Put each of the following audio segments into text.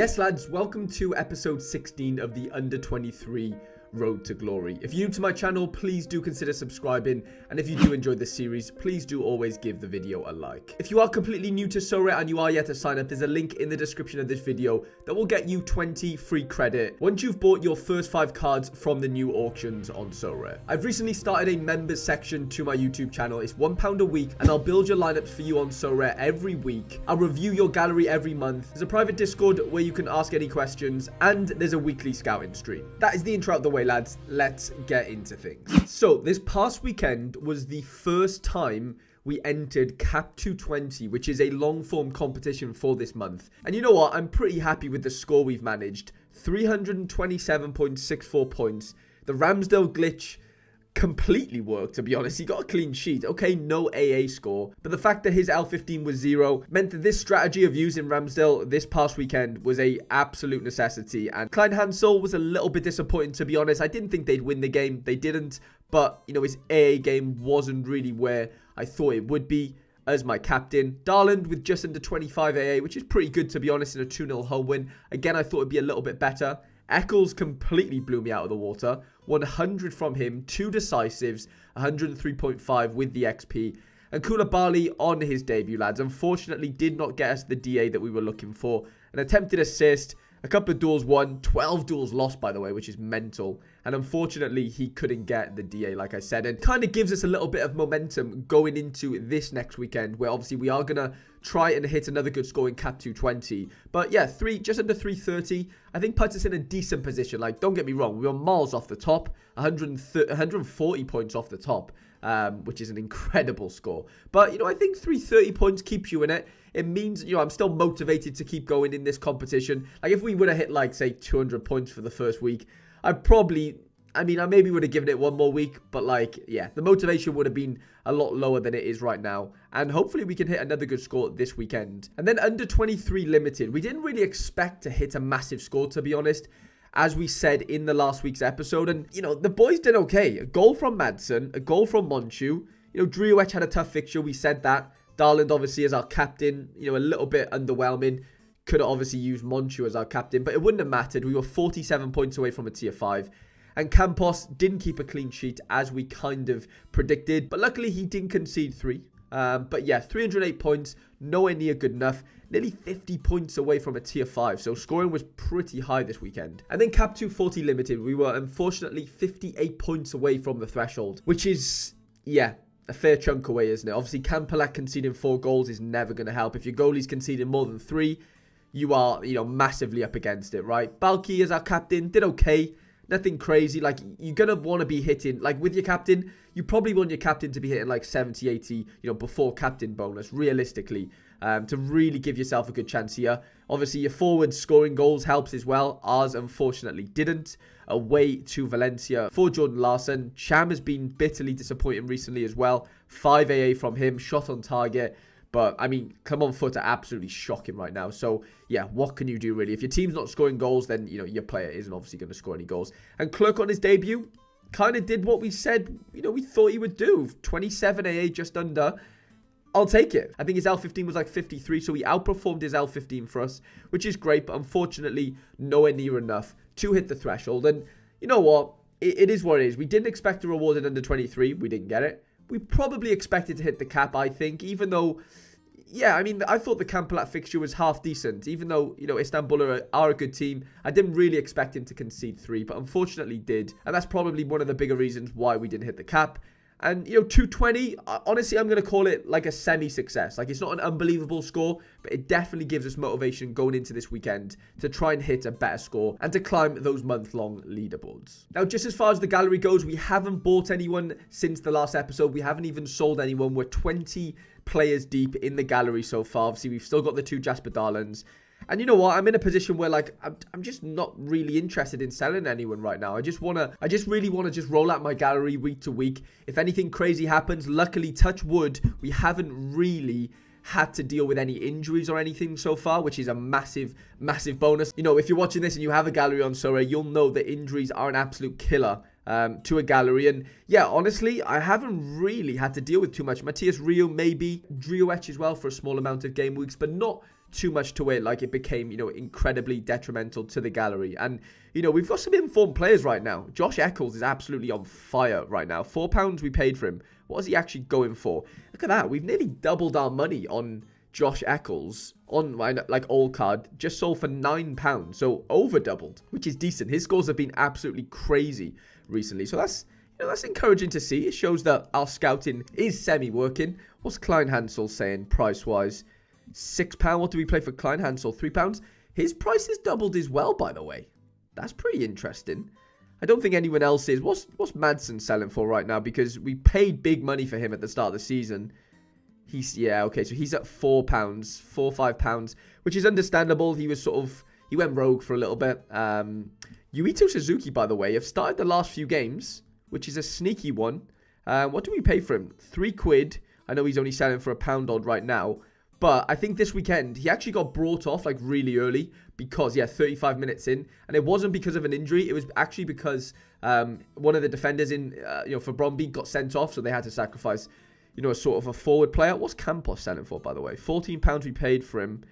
Yes, lads, welcome to episode 16 of the Under 23 Road to Glory. If you're new to my channel, please do consider subscribing, and if you do enjoy this series, please do always give the video a like. If you are completely new to Sorare and you are yet to sign up, there's a link in the description of this video that will get you 20 free credit once you've bought your first 5 cards from the new auctions on Sorare. I've recently started a members section to my YouTube channel. It's £1 a week, and I'll build your lineups for you on Sorare every week. I'll review your gallery every month. There's a private Discord where you can ask any questions, and there's a weekly scouting stream. That is the intro out the way, lads. Let's get into things. So this past weekend was the first time we entered Cap 220, which is a long form competition for this month. And you know what? I'm pretty happy with the score we've managed. 327.64 points. The Ramsdale glitch completely worked, to be honest. He got a clean sheet. Okay, no AA score, but the fact that his L15 was 0 meant that this strategy of using Ramsdale this past weekend was a absolute necessity. And Klein Hansel was a little bit disappointing, to be honest. I didn't think they'd win the game. They didn't, but you know, his AA game wasn't really where I thought it would be as my captain. Darland with just under 25 AA, which is pretty good, to be honest, in a 2-0 home win. Again, I thought it'd be a little bit better. Eccles completely blew me out of the water. 100 from him, 2 decisives, 103.5 with the XP. And Koulibaly on his debut, lads, unfortunately did not get us the DA that we were looking for. An attempted assist, a couple of duels won, 12 duels lost, by the way, which is mental. And unfortunately, he couldn't get the DA, like I said. And kind of gives us a little bit of momentum going into this next weekend, where obviously we are going to try and hit another good score in Cap 220. But yeah, just under 330, I think puts us in a decent position. Like, don't get me wrong, we were miles off the top, 140 points off the top, which is an incredible score. But, you know, I think 330 points keeps you in it. It means, you know, I'm still motivated to keep going in this competition. Like, if we would have hit, like, say, 200 points for the first week, I maybe would have given it one more week, but like, yeah, the motivation would have been a lot lower than it is right now. And hopefully we can hit another good score this weekend. And then under 23 limited, we didn't really expect to hit a massive score, to be honest, as we said in the last week's episode. And, you know, the boys did okay. A goal from Madsen, a goal from Monchu. You know, Driouech had a tough fixture, we said that. Darland obviously as our captain, you know, a little bit underwhelming. Could have obviously used Monchu as our captain, but it wouldn't have mattered. We were 47 points away from a tier 5. And Campos didn't keep a clean sheet as we kind of predicted. But luckily he didn't concede 3. But yeah, 308 points, nowhere near good enough. Nearly 50 points away from a tier 5. So scoring was pretty high this weekend. And then Cap 240 limited. We were unfortunately 58 points away from the threshold. Which is, yeah, a fair chunk away, isn't it? Obviously, Kampalak conceding 4 goals is never going to help. If your goalie's conceding more than 3, you are, you know, massively up against it, right? Balki as our captain did okay. Nothing crazy. Like, you're going to want to be hitting, like with your captain, you probably want your captain to be hitting like 70, 80, you know, before captain bonus, realistically, to really give yourself a good chance here. Obviously, your forwards scoring goals helps as well. Ours, unfortunately, didn't. Away to Valencia for Jordan Larson. Cham has been bitterly disappointing recently as well. 5 AA from him, shot on target. But, I mean, come on foot are absolutely shocking right now. So, yeah, what can you do, really? If your team's not scoring goals, then, you know, your player isn't obviously going to score any goals. And Clerk on his debut kind of did what we said, you know, we thought he would do. 27 AA, just under. I'll take it. I think his L15 was like 53, so he outperformed his L15 for us, which is great. But, unfortunately, nowhere near enough to hit the threshold. And, you know what? It is what it is. We didn't expect a reward at under 23. We didn't get it. We probably expected to hit the cap, I think, even though, yeah, I mean, I thought the Kampalat fixture was half decent, even though, you know, Istanbul are a good team. I didn't really expect him to concede 3, but unfortunately did. And that's probably one of the bigger reasons why we didn't hit the cap. And, you know, 220, honestly, I'm going to call it like a semi-success. Like, it's not an unbelievable score, but it definitely gives us motivation going into this weekend to try and hit a better score and to climb those month-long leaderboards. Now, just as far as the gallery goes, we haven't bought anyone since the last episode. We haven't even sold anyone. We're 20 players deep in the gallery so far. Obviously, we've still got the 2 Jasper Darlands. And you know what? I'm in a position where, like, I'm just not really interested in selling anyone right now. I just really want to just roll out my gallery week to week. If anything crazy happens, luckily, touch wood, we haven't really had to deal with any injuries or anything so far, which is a massive, massive bonus. You know, if you're watching this and you have a gallery on Sorare, you'll know that injuries are an absolute killer to a gallery. And yeah, honestly, I haven't really had to deal with too much. Matthias Rio, maybe. Driouech as well for a small amount of game weeks, but not too much to it, like it became, incredibly detrimental to the gallery. And, we've got some informed players right now. Josh Eccles is absolutely on fire right now. £4 we paid for him. What is he actually going for? Look at that. We've nearly doubled our money on Josh Eccles on my old card. Just sold for £9. So over doubled, which is decent. His scores have been absolutely crazy recently. So that's encouraging to see. It shows that our scouting is semi-working. What's Klein Hansel saying price-wise? £6. What do we play for Klein Hansel? £3. His price has doubled as well, by the way. That's pretty interesting. I don't think anyone else is. What's Madsen selling for right now? Because we paid big money for him at the start of the season. So he's at £4, £5, which is understandable. He went rogue for a little bit. U23 Suzuki, by the way, have started the last few games, which is a sneaky one. What do we pay for him? £3. I know he's only selling for £1 odd right now. But I think this weekend, he actually got brought off really early because, 35 minutes in. And it wasn't because of an injury. It was actually because one of the defenders for Bromby got sent off. So they had to sacrifice, a sort of a forward player. What's Campos selling for, by the way? £14 we paid for him.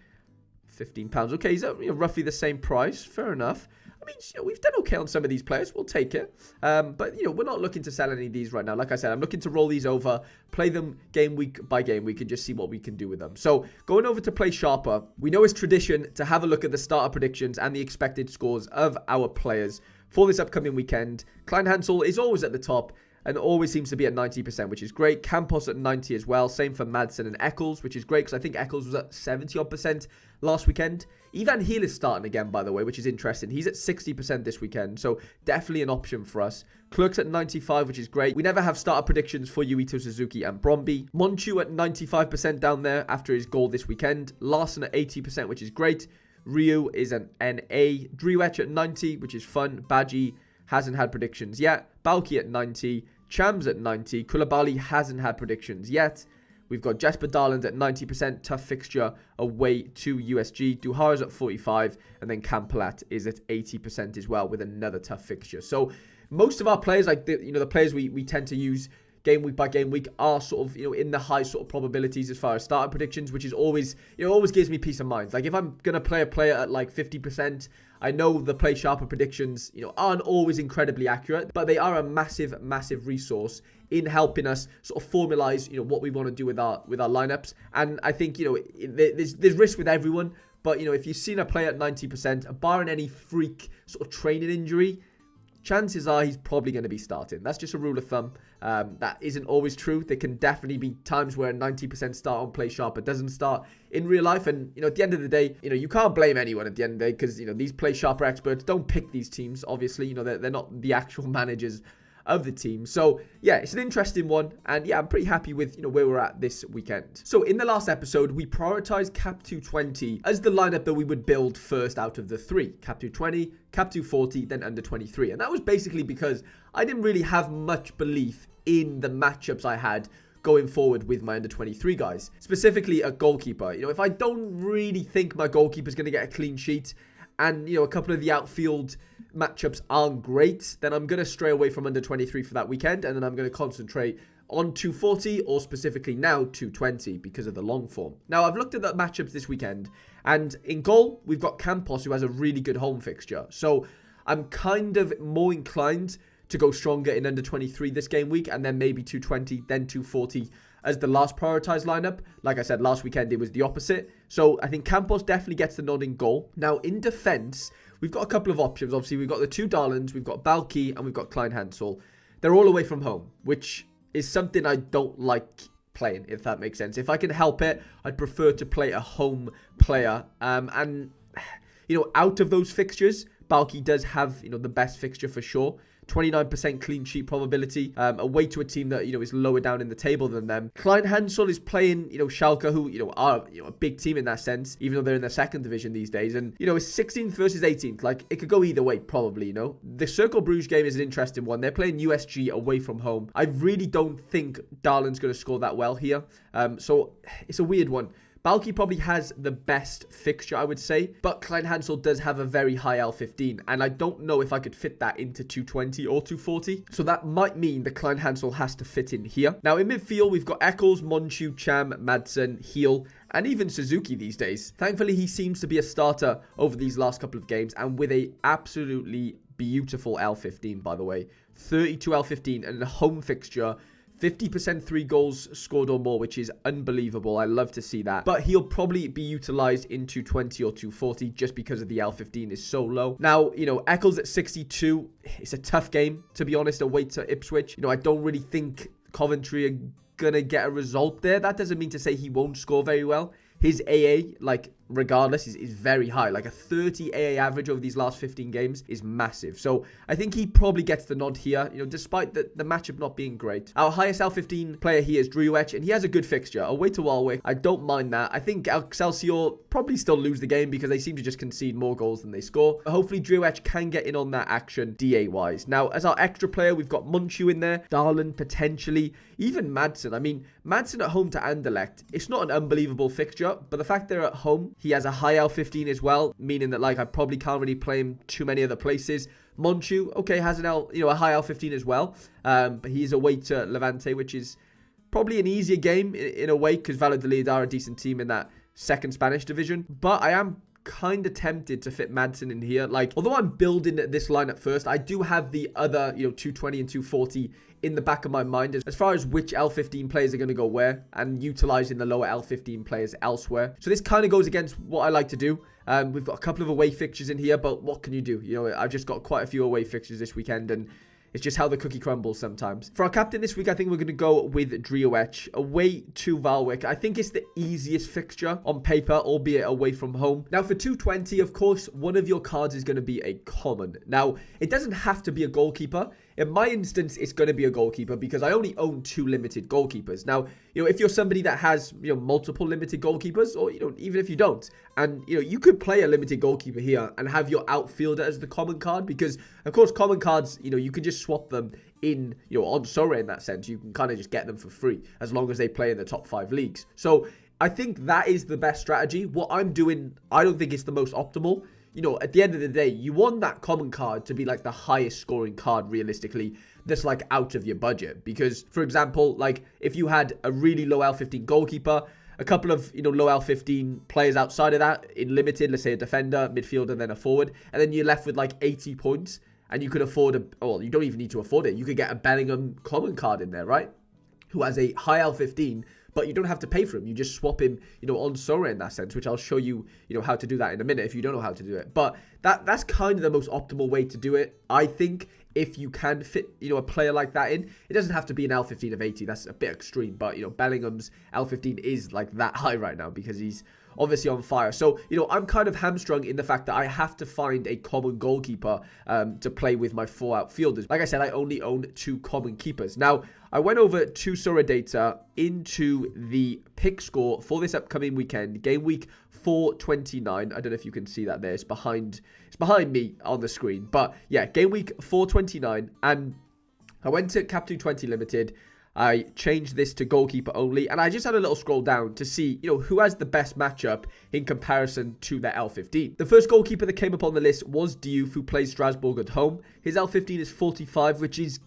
£15. Okay, he's at roughly the same price. Fair enough. I mean, we've done okay on some of these players. We'll take it. But, we're not looking to sell any of these right now. Like I said, I'm looking to roll these over, play them game week by game week, and just see what we can do with them. So, going over to Play Sharper, we know it's tradition to have a look at the starter predictions and the expected scores of our players for this upcoming weekend. Klein Hansel is always at the top and always seems to be at 90%, which is great. Campos at 90 as well. Same for Madsen and Eccles, which is great because I think Eccles was at 70% last weekend. Ivan Heel is starting again, by the way, which is interesting. He's at 60% this weekend, so definitely an option for us. Clerks at 95, which is great. We never have starter predictions for U23 Suzuki and Bromby. Monchu at 95% down there after his goal this weekend. Larson at 80%, which is great. Ryu is an NA. Driwech at 90, which is fun. Baji hasn't had predictions yet. Balki at 90. Chams at 90. Koulibaly hasn't had predictions yet. We've got Jesper Darland at 90%, tough fixture away to USG. Duhara's at 45, and then Campelat is at 80% as well with another tough fixture. So most of our players, the players we tend to use game week by game week, are sort of in the high sort of probabilities as far as starter predictions, which is always always gives me peace of mind. Like if I'm gonna play a player at 50%, I know the Play Sharper predictions aren't always incredibly accurate, but they are a massive resource in helping us sort of formalize what we want to do with our lineups. And I think there's risk with everyone, but if you've seen a player at 90%, barring any freak sort of training injury, chances are he's probably going to be starting. That's just a rule of thumb. That isn't always true. There can definitely be times where 90% start on Play Sharper doesn't start in real life. And, at the end of the day, you can't blame anyone at the end of the day because, these Play Sharper experts don't pick these teams. Obviously, they're not the actual managers of the team. So yeah, it's an interesting one, and yeah, I'm pretty happy with where we're at this weekend. So in the last episode, we prioritized Cap 220 as the lineup that we would build first out of the three: Cap 220, Cap 240, then under 23. And that was basically because I didn't really have much belief in the matchups I had going forward with my under 23 guys, specifically a goalkeeper. If I don't really think my goalkeeper is going to get a clean sheet, and a couple of the outfield matchups aren't great, then I'm going to stray away from under 23 for that weekend, and then I'm going to concentrate on 240, or specifically now 220 because of the long form. Now, I've looked at the matchups this weekend, and in goal, we've got Campos, who has a really good home fixture. So I'm kind of more inclined to go stronger in under 23 this game week, and then maybe 220, then 240 as the last prioritized lineup. Like I said, last weekend it was the opposite. So I think Campos definitely gets the nod in goal. Now, in defense, we've got a couple of options. Obviously, we've got the two Darlands, we've got Balki, and we've got Klein Hansel. They're all away from home, which is something I don't like playing, if that makes sense. If I can help it, I'd prefer to play a home player. And, out of those fixtures, Balki does have, the best fixture for sure. 29% clean sheet probability, away to a team that, is lower down in the table than them. Klein Hansel is playing, Schalke, who, are, a big team in that sense, even though they're in the second division these days. And, it's 16th versus 18th. Like, it could go either way, probably, The Cercle Bruges game is an interesting one. They're playing USG away from home. I really don't think Darland's going to score that well here. So, it's a weird one. Balky probably has the best fixture, I would say, but Klein Hansel does have a very high L15, and I don't know if I could fit that into 220 or 240, so that might mean the Klein Hansel has to fit in here. Now, in midfield, we've got Eccles, Monchu, Cham, Madsen, Heel, and even Suzuki these days. Thankfully, he seems to be a starter over these last couple of games, and with a absolutely beautiful L15, by the way. 32 L15 and a home fixture. 50% 3 goals scored or more, which is unbelievable. I love to see that. But he'll probably be utilized in 220 or 240 just because of the L15 is so low. Now, you know, Eccles at 62. It's a tough game, to be honest, away to Ipswich. You know, I don't really think Coventry are going to get a result there. That doesn't mean to say he won't score very well. His AA, like, regardless, is very high. Like, a 30 AA average over these last 15 games is massive. So, I think he probably gets the nod here, you know, despite the matchup not being great. Our highest L15 player here is Driuech, and he has a good fixture. Away to Warwick, I don't mind that. I think Excelsior probably still lose the game because they seem to just concede more goals than they score. But hopefully, Driuech can get in on that action DA-wise. Now, as our extra player, we've got Monchu in there, Darlin potentially, even Madsen. I mean, Madsen at home to Anderlecht, it's not an unbelievable fixture, but the fact they're at home, he has a high L15 as well, meaning that, like, I probably can't really play him too many other places. Monchu, okay, has a high L15 as well, but he's away to Levante, which is probably an easier game in a way because Valladolid are a decent team in that second Spanish division. But I am kind of tempted to fit Madsen in here. Like, although I'm building this lineup first, I do have the other, 220 and 240 in the back of my mind as far as which L15 players are going to go where and utilizing the lower L15 players elsewhere. So this kind of goes against what I like to do. We've got a couple of away fixtures in here, but what can you do? You know, I've just got quite a few away fixtures this weekend, and it's just how the cookie crumbles sometimes. For our captain this week, I think we're going to go with Driuech away to Valwick. I think it's the easiest fixture on paper, albeit away from home. Now, for 220, of course, one of your cards is going to be a common. Now, it doesn't have to be a goalkeeper. In my instance, it's going to be a goalkeeper because I only own 2 limited goalkeepers. Now, if you're somebody that has, multiple limited goalkeepers, or, even if you don't, and, you could play a limited goalkeeper here and have your outfielder as the common card because, of course, common cards, you can just swap them in, on Sorare in that sense. You can kind of just get them for free as long as they play in the top 5 leagues. So I think that is the best strategy. What I'm doing, I don't think it's the most optimal. At the end of the day, you want that common card to be like the highest scoring card realistically that's like out of your budget. Because, for example, like if you had a really low L15 goalkeeper, a couple of, low L15 players outside of that in limited, let's say a defender, midfielder, then a forward, and then you're left with like 80 points and you could afford you don't even need to afford it. You could get a Bellingham common card in there, right? Who has a high L15, but you don't have to pay for him. You just swap him, on Sorare in that sense, which I'll show you, how to do that in a minute if you don't know how to do it. But that's kind of the most optimal way to do it. I think if you can fit, a player like that in, it doesn't have to be an L15 of 80. That's a bit extreme. But, Bellingham's L15 is like that high right now because he's obviously on fire. So, I'm kind of hamstrung in the fact that I have to find a common goalkeeper to play with my 4 outfielders. Like I said, I only own 2 common keepers. Now, I went over to Sorare Data into the pick score for this upcoming weekend, game week 429. I don't know if you can see that there. It's behind me on the screen. But yeah, game week 429. And I went to Cap 220 Limited. I changed this to goalkeeper only, and I just had a little scroll down to see, who has the best matchup in comparison to their L15. The first goalkeeper that came up on the list was Diouf, who plays Strasbourg at home. His L15 is 45, which is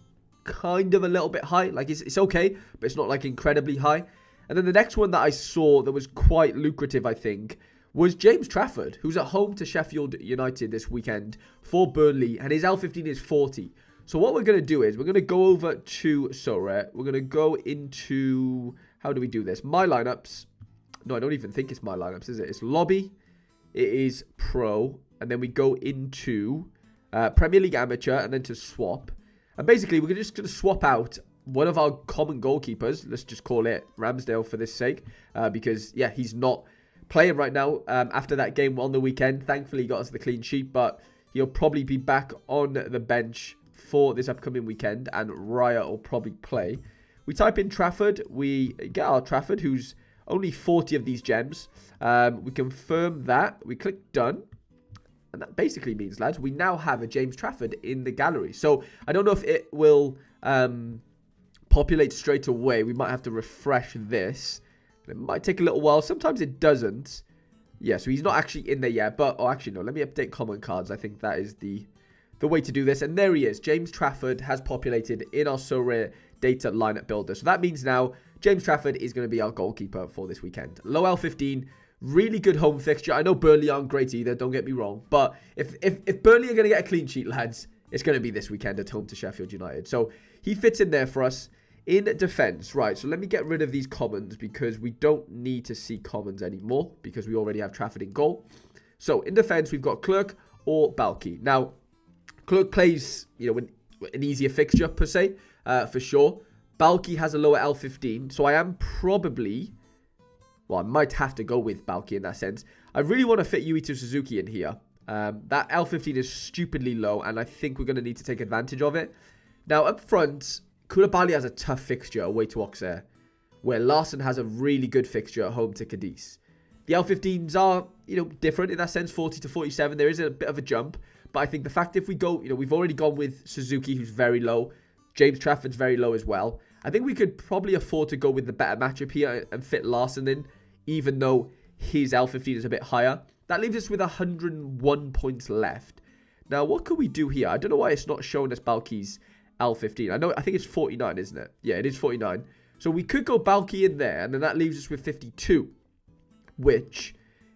kind of a little bit high. Like, it's okay, but it's not, like, incredibly high. And then the next one that I saw that was quite lucrative, I think, was James Trafford, who's at home to Sheffield United this weekend for Burnley, and his L15 is 40. So what we're going to do is we're going to go over to Sorare. We're going to go into, how do we do this? My lineups. No, I don't even think it's my lineups, is it? It's lobby. It is pro. And then we go into Premier League amateur and then to swap. And basically, we're just going to swap out one of our common goalkeepers. Let's just call it Ramsdale for this sake. Because, yeah, he's not playing right now after that game on the weekend. Thankfully, he got us the clean sheet. But he'll probably be back on the bench for this upcoming weekend, and Raya will probably play. We type in Trafford, we get our Trafford, who's only 40 of these gems. We confirm that, we click done, and that basically means, lads, we now have a James Trafford in the gallery. So I don't know if it will populate straight away. We might have to refresh this. It might take a little while. Sometimes it doesn't. Yeah, so he's not actually in there yet. But, oh, actually, no. Let me update common cards. I think that is the way to do this. And there he is. James Trafford has populated in our Sorare data lineup builder. So that means now James Trafford is going to be our goalkeeper for this weekend. Low L15. Really good home fixture. I know Burnley aren't great either. Don't get me wrong. But if Burnley are going to get a clean sheet, lads, it's going to be this weekend at home to Sheffield United. So he fits in there for us. In defense, right, so let me get rid of these commons because we don't need to see commons anymore because we already have Trafford in goal. So in defense, we've got Clerk or Balky. Now, Clerk plays, an easier fixture per se, for sure. Balky has a lower L15, so I am probably, well, I might have to go with Balky in that sense. I really want to fit U23 Suzuki in here. That L15 is stupidly low, and I think we're going to need to take advantage of it. Now, up front, Koulibaly has a tough fixture away to Auxerre, where Larson has a really good fixture at home to Cadiz. The L15s are, different in that sense, 40 to 47. There is a bit of a jump, but I think the fact if we go, we've already gone with Suzuki, who's very low. James Trafford's very low as well. I think we could probably afford to go with the better matchup here and fit Larson in, even though his L15 is a bit higher. That leaves us with 101 points left. Now, what can we do here? I don't know why it's not showing us Balky's L15. I think it's 49, isn't it? Yeah, it is 49. So we could go Balky in there, and then that leaves us with 52. Which,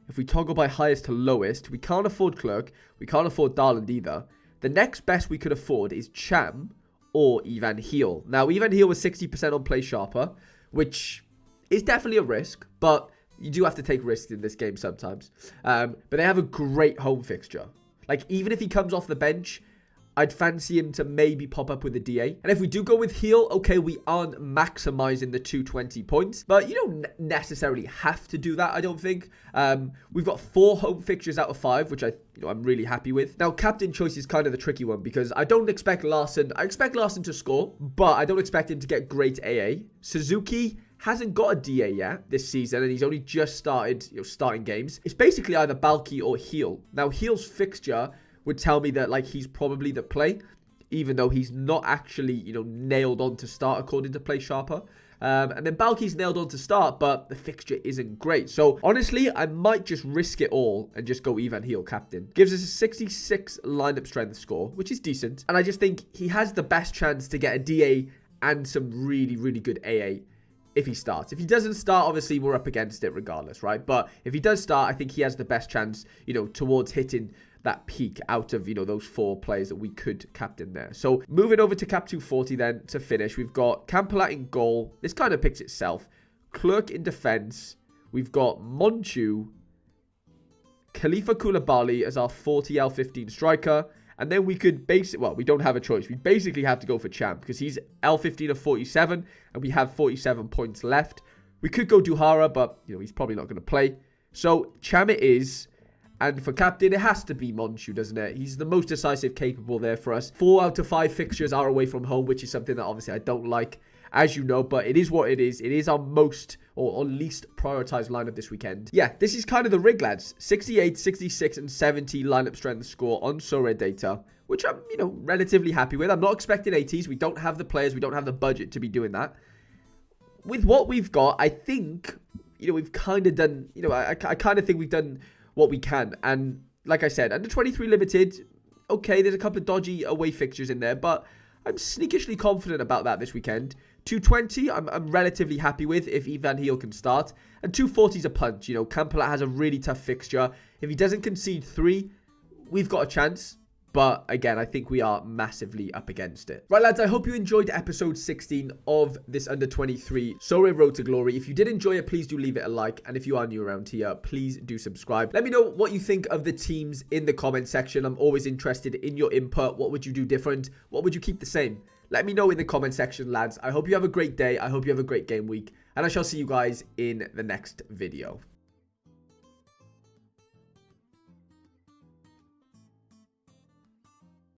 if we toggle by highest to lowest, we can't afford Clerk. We can't afford Darland either. The next best we could afford is Cham or Ivan Heel. Now, Ivan Heel was 60% on Play Sharper, which is definitely a risk, but you do have to take risks in this game sometimes. But they have a great home fixture. Like, even if he comes off the bench, I'd fancy him to maybe pop up with a DA. And if we do go with Heel, okay, we aren't maximizing the 220 points. But you don't necessarily have to do that, I don't think. We've got 4 home fixtures out of 5, which I'm really happy with. Now, captain choice is kind of the tricky one because I don't expect Larson. I expect Larson to score, but I don't expect him to get great AA. Suzuki hasn't got a DA yet this season, and he's only just started starting games. It's basically either Balky or Heel. Now, Heel's fixture would tell me that he's probably the play, even though he's not actually nailed on to start according to Play Sharper. And then Balky's nailed on to start, but the fixture isn't great. So honestly, I might just risk it all and just go Ivan Heel captain. Gives us a 66 lineup strength score, which is decent. And I just think he has the best chance to get a DA and some really, really good AA if he starts. If he doesn't start, obviously we're up against it regardless, right? But if he does start, I think he has the best chance, towards hitting that peak out of, those 4 players that we could captain there. So moving over to Cap 240 then to finish, we've got Campolat in goal. This kind of picks itself. Clerk in defense. We've got Monchu, Khalifa Koulibaly as our 40 L15 striker. And then we could we don't have a choice. We basically have to go for Cham because he's L15 of 47 and we have 47 points left. We could go Duhara, but, he's probably not going to play. So Cham it is. And for captain, it has to be Monchu, doesn't it? He's the most decisive, capable there for us. 4 out of 5 fixtures are away from home, which is something that obviously I don't like, as you know. But it is what it is. It is our most or least prioritized lineup this weekend. Yeah, this is kind of the rig, lads. 68, 66, and 70 lineup strength score on Sorare data, which I'm, relatively happy with. I'm not expecting 80s. We don't have the players. We don't have the budget to be doing that. With what we've got, I think, we've kind of done, I kind of think we've done what we can. And like I said, under 23 limited, okay, there's a couple of dodgy away fixtures in there, but I'm sneakishly confident about that this weekend. 220, I'm relatively happy with if Ivan Heel can start. And 240 is a punch. Campolat has a really tough fixture. If he doesn't concede 3, we've got a chance. But again, I think we are massively up against it. Right, lads, I hope you enjoyed episode 16 of this under 23 Sorare Road to Glory. If you did enjoy it, please do leave it a like. And if you are new around here, please do subscribe. Let me know what you think of the teams in the comment section. I'm always interested in your input. What would you do different? What would you keep the same? Let me know in the comment section, lads. I hope you have a great day. I hope you have a great game week. And I shall see you guys in the next video.